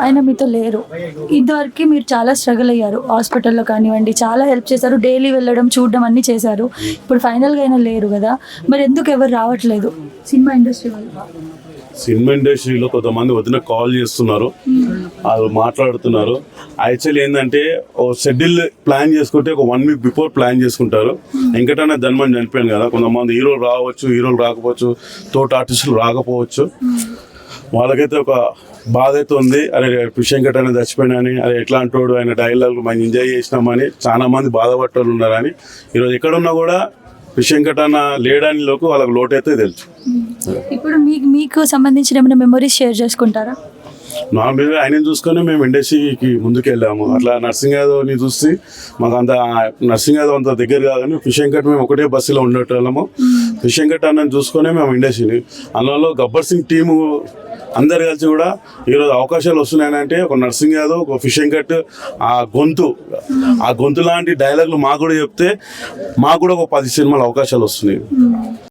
ఆయన మీతో లేరు. ఇదివరకు మీరు చాలా స్ట్రగుల్ అయ్యారు, హాస్పిటల్లో కానివ్వండి చాలా హెల్ప్ చేశారు, డైలీ వెళ్ళడం చూడడం అన్నీ చేశారు. ఇప్పుడు ఫైనల్గా అయినా లేరు కదా, మరి ఎందుకు ఎవరు రావట్లేదు సినిమా ఇండస్ట్రీ వాళ్ళు? సినిమా ఇండస్ట్రీలో కొంతమంది వదిన కాల్ చేస్తున్నారు, వాళ్ళు మాట్లాడుతున్నారు. యాక్చువల్లీ ఏంటంటే ఓ షెడ్యూల్ ప్లాన్ చేసుకుంటే ఒక 1 వీక్ బిఫోర్ ప్లాన్ చేసుకుంటారు. వెంకటన్న ధన్మని చనిపోయాను కదా, కొంతమంది హీరోలు రావచ్చు, హీరోలు రాకపోవచ్చు, తోటి ఆర్టిస్టులు రాకపోవచ్చు. వాళ్ళకైతే ఒక బాధ అయితే ఉంది. అరే వెంకట అనేది చచ్చిపోయినాని, అరే ఎట్లాంటి వాడు, ఆయన డైలాగ్ మనం ఎంజాయ్ చేసినామని చాలా మంది బాధపట్టారు ఉన్నారని. ఈరోజు ఎక్కడున్నా కూడా వెంకటన్న లేడని లోకు వాళ్ళకి లోటు అయితే తెలుసు. ఇప్పుడు మీకు సంబంధించిన ఏమైనా మెమరీస్ షేర్ చేసుకుంటారా? నార్మల్గా ఆయన చూసుకొని మేము ఇండస్ట్రీకి ముందుకు వెళ్ళాము. అట్లా నర్సింగ్ యాదవ్ని చూసి మాకు అంత నర్సింగ్ యాదవ్ అంత దగ్గర కాదని వెంకట్ మేము ఒకటే బస్సులో ఉండేటోళ్ళము. వెంకట్ అన్నని చూసుకొని మేము ఇండస్ట్రీని అందులో గబ్బర్ సింగ్ టీము అందరు కలిసి కూడా ఈరోజు అవకాశాలు వస్తున్నాయంటే ఒక నర్సింగ్ యాదవ్, ఒక వెంకట్, ఆ గొంతు లాంటి డైలాగులు మాకు కూడా చెప్తే మాకు కూడా ఒక 10 సినిమాల అవకాశాలు వస్తున్నాయి.